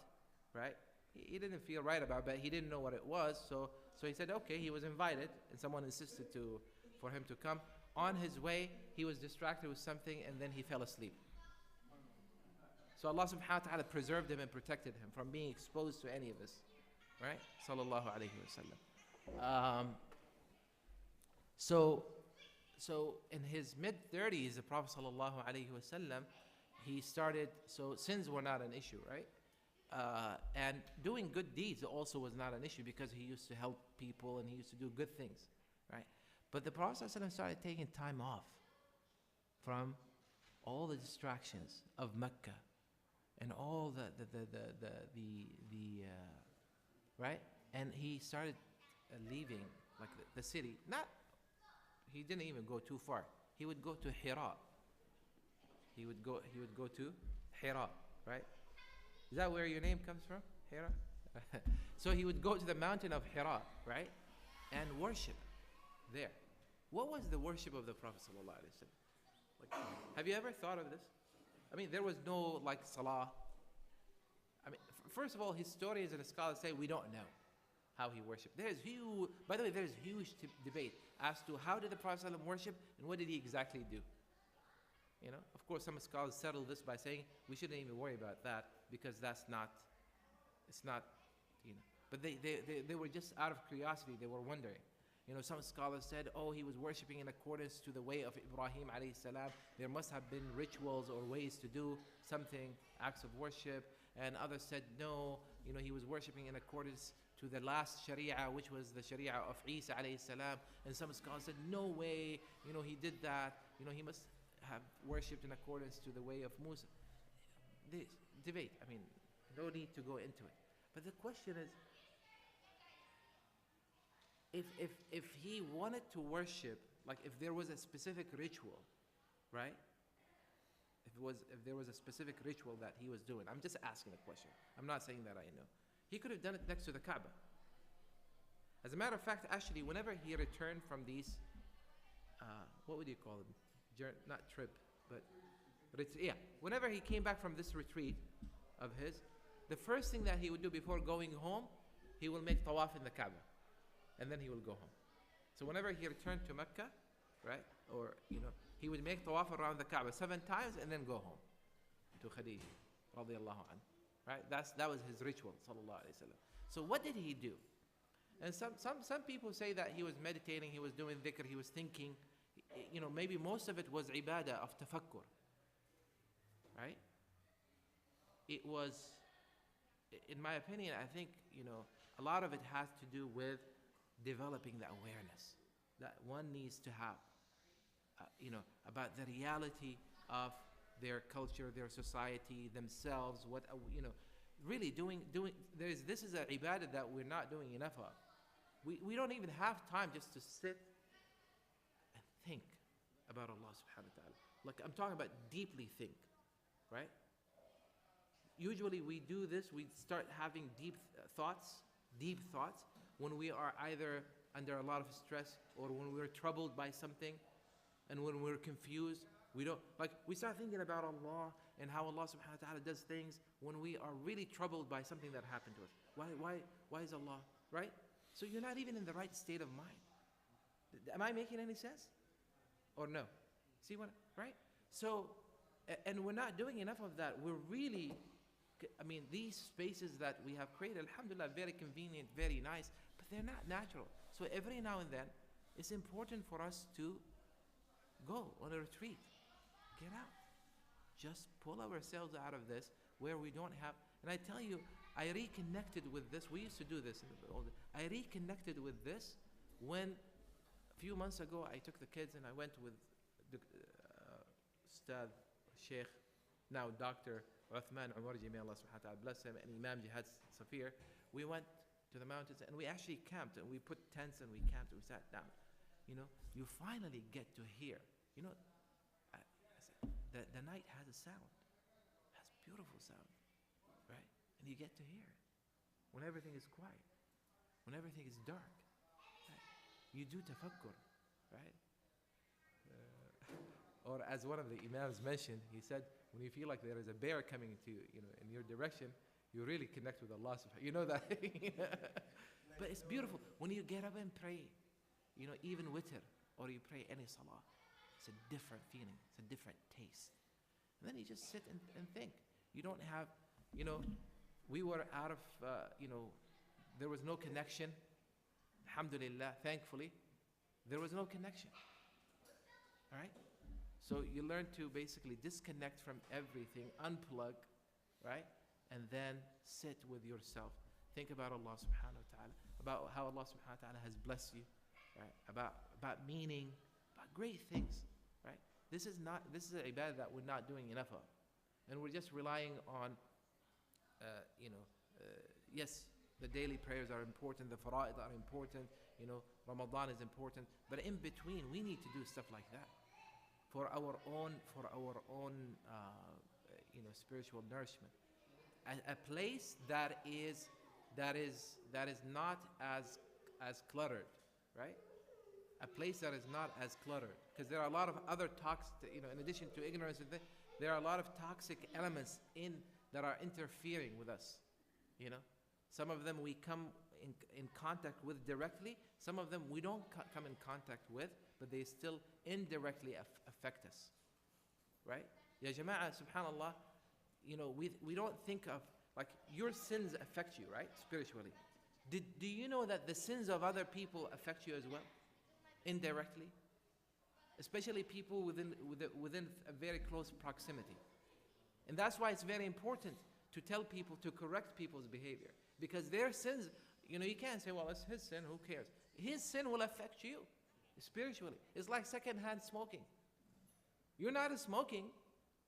right? He didn't feel right about it, but he didn't know what it was, so he said, okay, he was invited, and someone insisted for him to come. On his way, he was distracted with something, and then he fell asleep. So Allah subhanahu wa ta'ala preserved him and protected him from being exposed to any of this, right? Sallallahu alayhi wa sallam. So in his mid-30s, the Prophet sallallahu alayhi wa sallam, he started, so sins were not an issue, right? And doing good deeds also was not an issue, because he used to help people and he used to do good things, right? But the Prophet ﷺ started taking time off from all the distractions of Mecca and all right? And he started leaving like the city. He didn't even go too far. He would go to Hira. He would go to Hira, right? Is that where your name comes from? Hira? So he would go to the mountain of Hira, right? And worship there. What was the worship of the Prophet ﷺ? Like, have you ever thought of this? I mean, there was no like salah. I mean, first of all, historians and scholars say we don't know how he worshipped. By the way, there's huge debate as to how did the Prophet ﷺ worship and what did he exactly do. Of course, some scholars settle this by saying we shouldn't even worry about that, because it's not, But they were just out of curiosity. They were wondering. Some scholars said, oh, he was worshiping in accordance to the way of Ibrahim alayhi salam. There must have been rituals or ways to do something, acts of worship. And others said, no, he was worshiping in accordance to the last sharia, which was the sharia of Isa alayhi salam. And some scholars said, no way, he did that. He must have worshipped in accordance to the way of Musa. This debate, I mean, no need to go into it. But the question is, if he wanted to worship, like if there was a specific ritual, right? If there was a specific ritual that he was doing, I'm just asking a question. I'm not saying that I know. He could have done it next to the Kaaba. As a matter of fact, actually, whenever he returned from these, what would you call them? Not trip, but whenever he came back from this retreat of his, the first thing that he would do before going home, he will make tawaf in the Kaaba, and then he will go home. So whenever he returned to Mecca, right, or he would make tawaf around the Kaaba 7 times and then go home to Khadija, radiyallahu anha, right? That was his ritual, sallallahu alaihi wasallam. So what did he do? And some people say that he was meditating, he was doing dhikr, he was thinking. Maybe most of it was ibadah of tafakkur, right? It was, in my opinion, I think, a lot of it has to do with developing the awareness that one needs to have, about the reality of their culture, their society, themselves, really doing, this is an ibadah that we're not doing enough of. We don't even have time just to sit and think about Allah subhanahu wa ta'ala. Like I'm talking about deeply think, right? Usually we do this, we start having deep thoughts, when we are either under a lot of stress or when we're troubled by something, and when we're confused, we start thinking about Allah and how Allah subhanahu wa ta'ala does things when we are really troubled by something that happened to us. Why is Allah, right? So you're not even in the right state of mind. Am I making any sense? Or no? See what, right? So, and we're not doing enough of that. We're really, I mean, these spaces that we have created, alhamdulillah, very convenient, very nice, but they're not natural. So every now and then, it's important for us to go on a retreat. Get out. Just pull ourselves out of this where we don't have, and I tell you, I reconnected with this. We used to do this in the old days. I reconnected with this when a few months ago I took the kids and I went with the Ustad, Sheikh, now Dr. Uthman Umarji, may Allah subhanahu wa ta'ala bless him, and Imam Jihad Safir. We went to the mountains and we actually camped and we put tents and we camped and we sat down. You know, you finally get to hear. You know, the night has a sound, has beautiful sound, right? And you get to hear it when everything is quiet, when everything is dark. Right? You do tafakkur, right? Or as one of the imams mentioned, he said, when you feel like there is a bear coming to you, in your direction, you really connect with Allah subhanahu. You know that? But it's beautiful. When you get up and pray, even witr, or you pray any salah, it's a different feeling. It's a different taste. And then you just sit and think. You don't have, we were out of, there was no connection. Alhamdulillah, thankfully, there was no connection. All right? So you learn to basically disconnect from everything, unplug, right? And then sit with yourself. Think about Allah subhanahu wa ta'ala, about how Allah subhanahu wa ta'ala has blessed you, right? About meaning, about great things, right? This is an ibadah that we're not doing enough of. And we're just relying on, yes, the daily prayers are important, the fara'id are important, Ramadan is important, but in between, we need to do stuff like that for our own spiritual nourishment. A place that is not as cluttered, right? A place that is not as cluttered, because there are a lot of other toxic, in addition to ignorance, there are a lot of toxic elements that are interfering with us. Some of them we come in contact with directly. Some of them we don't come in contact with, but they still indirectly affect us, right? Ya Jama'ah, subhanallah, we don't think of, like, your sins affect you, right, spiritually. Do you know that the sins of other people affect you as well, indirectly? Especially people within a very close proximity. And that's why it's very important to tell people, to correct people's behavior. Because their sins, you can't say, well, it's his sin, who cares? His sin will affect you spiritually. It's like secondhand smoking. You're not smoking,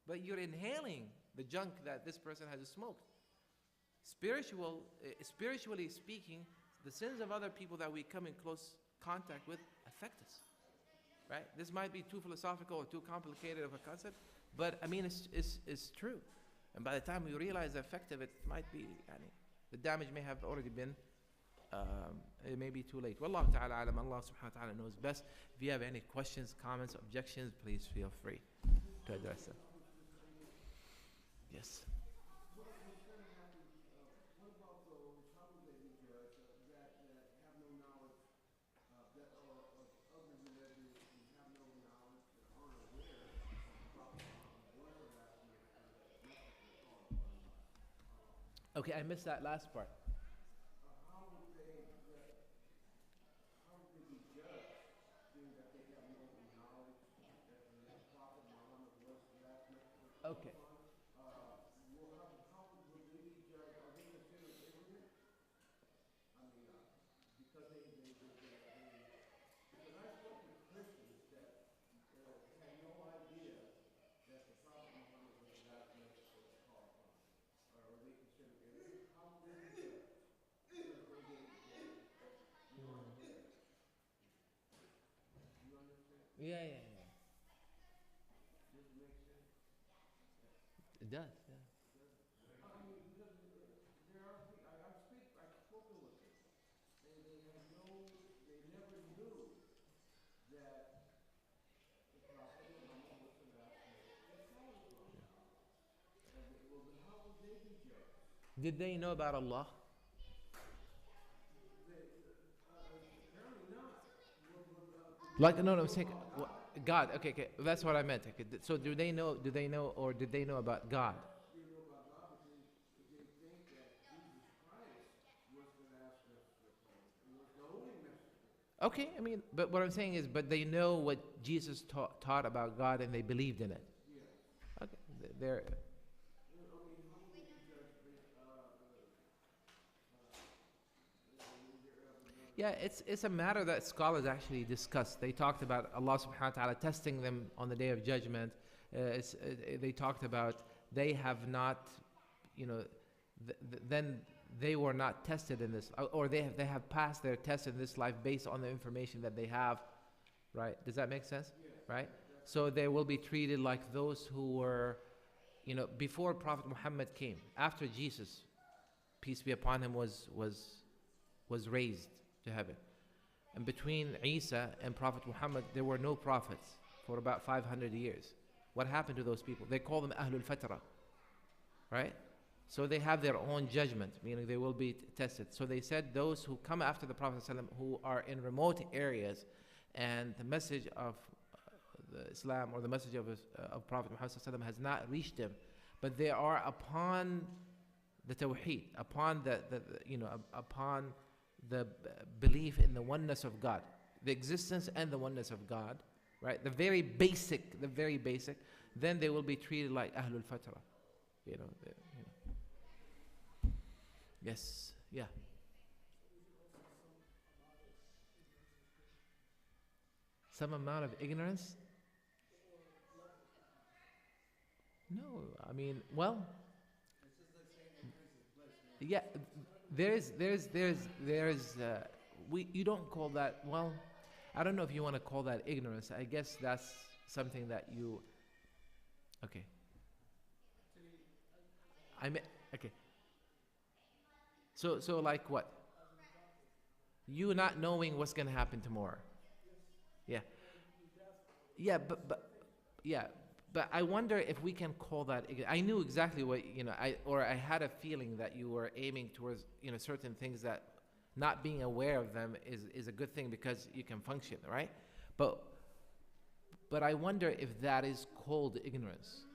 but you're inhaling the junk that this person has smoked. Spiritually speaking, the sins of other people that we come in close contact with affect us, right? This might be too philosophical or too complicated of a concept, but I mean, it's true. And by the time we realize the effect of it, might be, the damage may have already been, it may be too late. Wallahu ta'ala alam, Allah subhanahu wa ta'ala knows best. If you have any questions, comments, objections, please feel free to address them. Yes. Okay, I missed that last part. How would they be judged, seeing that they have no knowledge that the Prophet Muhammad was the last message? Okay. How would they be judged? Are they considered ignorant? I mean, because because I spoke with Christians that had no idea that the Prophet Muhammad was the last message that was called upon. Or are they considered ignorant? How would they be judged? Because they didn't get it. You understand? Yeah. Does it make sense? It does, yeah. I mean, because there are people, I've spoken with them. They never knew that the Prophet Muhammad was the last message. Did they know about Allah? Like, no, no, I'm saying God. Okay, okay, that's what I meant. Okay, so do they know? Do they know, or did they know about God? Okay, I mean, but what I'm saying is, but they know what Jesus taught about God, and they believed in it. Okay, they're yeah, it's a matter that scholars actually discussed. They talked about Allah subhanahu wa ta'ala testing them on the day of judgment. They talked about they have not, you know, then they were not tested in this, or they have passed their test in this life based on the information that they have, right? Does that make sense? Right? So they will be treated like those who were, before Prophet Muhammad came, after Jesus, peace be upon him, was raised to heaven. And between Isa and Prophet Muhammad, there were no prophets for about 500 years. What happened to those people? They call them Ahlul Fatra, right? So they have their own judgment, meaning they will be tested. So they said those who come after the Prophet ﷺ, who are in remote areas, and the message of the Islam or the message of Prophet Muhammad ﷺ has not reached them, but they are upon the Tawheed, upon upon the belief in the oneness of God, the existence and the oneness of God, right? The very basic. Then they will be treated like Ahlul Fatra, Yes, yeah. Some amount of ignorance? No, I mean, well, yeah, you don't call that, well, I don't know if you want to call that ignorance. I guess that's something that you, okay. Okay. So like what? You not knowing what's going to happen tomorrow. Yeah. Yeah, yeah, but I wonder if we can call that. I knew exactly what I had a feeling that you were aiming towards certain things, that not being aware of them is a good thing because you can function, right? But I wonder if that is called ignorance.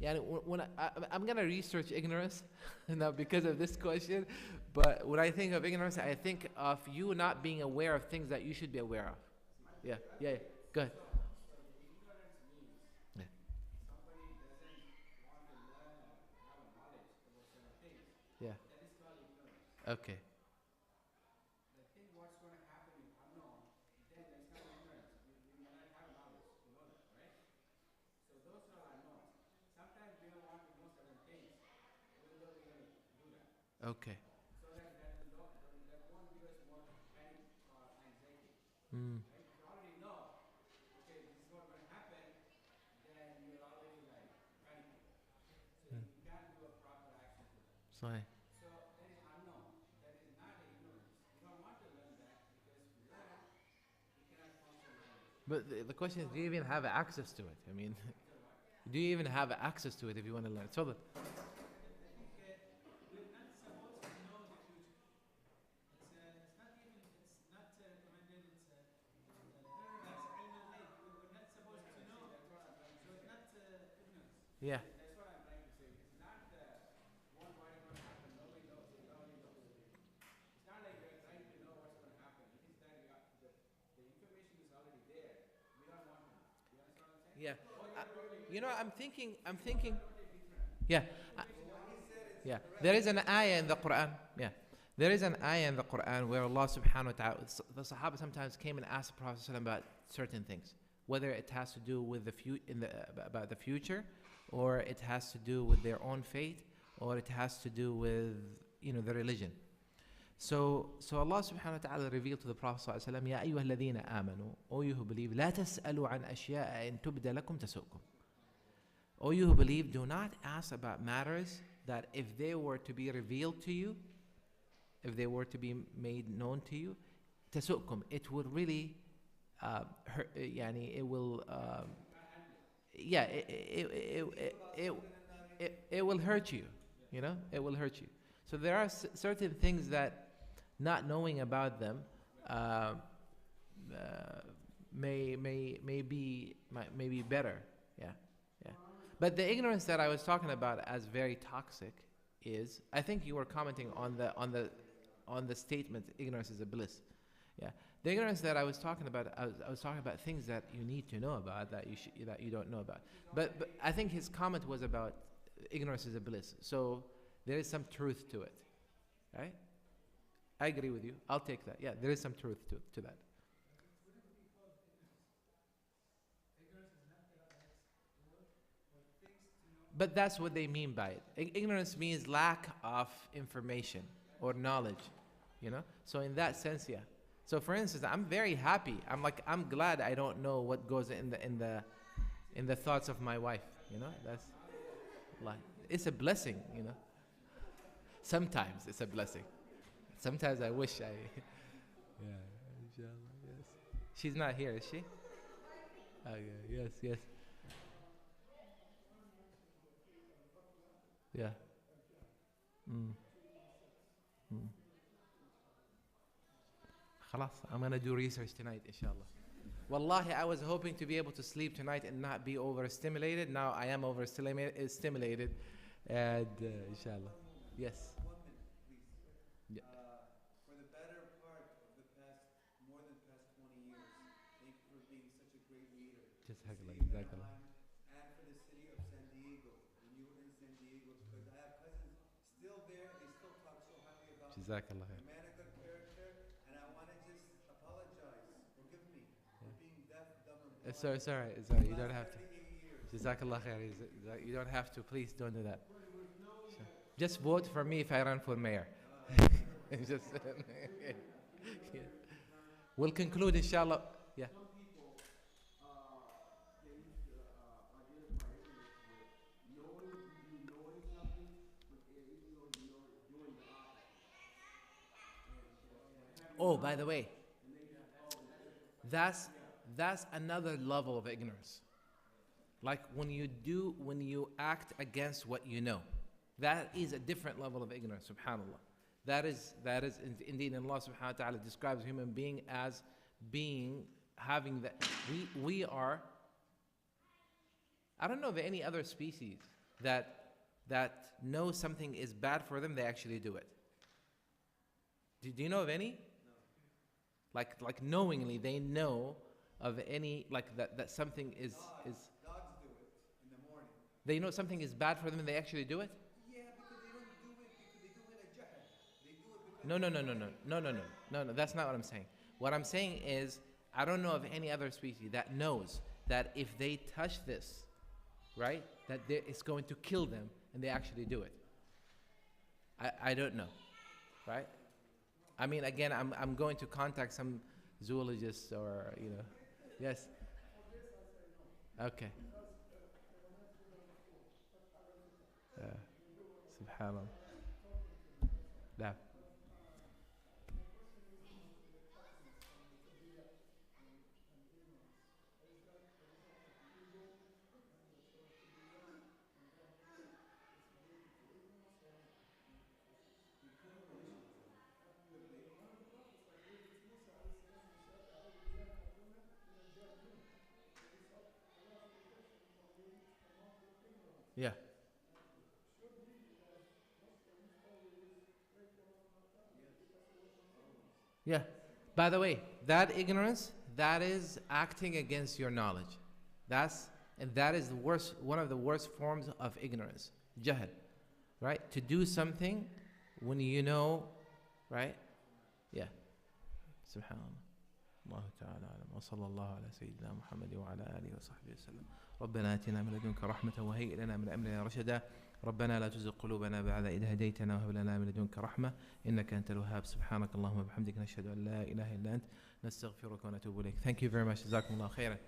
Yeah, when I'm gonna research ignorance now because of this question, but when I think of ignorance, I think of you not being aware of things that you should be aware of. Yeah, yeah, yeah. Go ahead. Yeah. Yeah. Okay. Okay. Mm. Sorry. But the question is, do you even have access to it? I mean, do you even have access to it if you want to learn? So yeah. Yeah. Uh, I'm thinking. Yeah. Uh, yeah. There is an ayah in the Quran. Yeah. There is an ayah in the Quran where Allah subhanahu wa ta'ala, the Sahaba sometimes came and asked the Prophet ﷺ about certain things, whether it has to do with about the future, or it has to do with their own fate, or it has to do with the religion. So Allah subhanahu wa ta'ala revealed to the Prophet ﷺ, يا أيها الذين آمنوا, O you who believe, لا تسألوا عن أشياء إن تبد لكم تسؤكم. O you who believe, do not ask about matters that if they were to be revealed to you, if they were to be made known to you, تسؤكم, it would really يعني it will yeah it will hurt you, you know, it will hurt you. So there are certain things that not knowing about them uh, uh, may be better. Yeah, yeah. But the ignorance that I was talking about as very toxic is, I think you were commenting on the statement, ignorance is a bliss. Yeah. The ignorance that I was talking about, I was talking about things that you need to know about that that you don't know about. But I think his comment was about ignorance is a bliss. So there is some truth to it, right? I agree with you. I'll take that. Yeah, there is some truth to that. But that's what they mean by it. Ignorance means lack of information or knowledge, you know? So in that sense, yeah. So for instance, I'm very happy. I'm glad I don't know what goes in the thoughts of my wife, you know? That's like, it's a blessing, you know? Sometimes it's a blessing. Sometimes I wish I yeah, inshallah, yes. She's not here, is she? Okay, yes, yes. Yeah. Mm. Mm. خلاص, I'm gonna do research tonight, inshallah. Wallahi, I was hoping to be able to sleep tonight and not be overstimulated. Now I am overstimulated, and inshallah. Yes. 1 minute, please. Yeah. For the better part of the past, more than past 20 years, thank you for being such a great leader. Jazakallah, City of jazakallah. Anaheim and for the city of San Diego. When you were in San Diego, because I have cousins still there, they still talk so highly about you. Jazakallah A khair. man of good character, and I want to just apologize, forgive me, for being deaf, dumb, and blind. It's all right. It's all right. You The don't last have to. 38 years. Jazakallah khair. You don't have to. Please don't do that. Sure. Just vote for me if I run for mayor. Just, yeah. We'll conclude, inshallah. Yeah. Oh, by the way, that's another level of ignorance. Like when you act against what you know, that is a different level of ignorance. Subhanallah. That is indeed, Allah Subhanahu wa Taala describes human being as being having that. We are. I don't know of any other species that know something is bad for them, they actually do it. Do you know of any? Like knowingly, they know of any, like that something is. Dogs do it in the morning. They know something is bad for them and they actually do it? Yeah, because they don't do it because they do it at jahal. They do it because No, that's not what I'm saying. What I'm saying is, I don't know of any other species that knows that if they touch this, right, that it's going to kill them, and they actually do it. I don't know, right? I mean, again, I'm going to contact some zoologists or, you know. Yes. Okay. Subhanallah. Yeah. Yeah. Yeah. By the way, that ignorance, that is acting against your knowledge. That is the worst, one of the worst forms of ignorance. Jahl. Right? To do something when you know, right? Yeah. Subhanallah. الله تعالى أعلم وصلى الله على سيدنا محمد وعلى آله وصحبه وسلم. ربنا آتنا من لدنك رحمة وهيئ لنا من أمرنا رشدا. ربنا لا تزغ قلوبنا بعد إذ هديتنا وهب لنا من لدنك رحمة إنك أنت الوهاب. سبحانك اللهم وبحمدك نشهد أن لا إله إلا أنت نستغفرك ونتوب إليك. Thank you very much. جزاكم الله خيرا.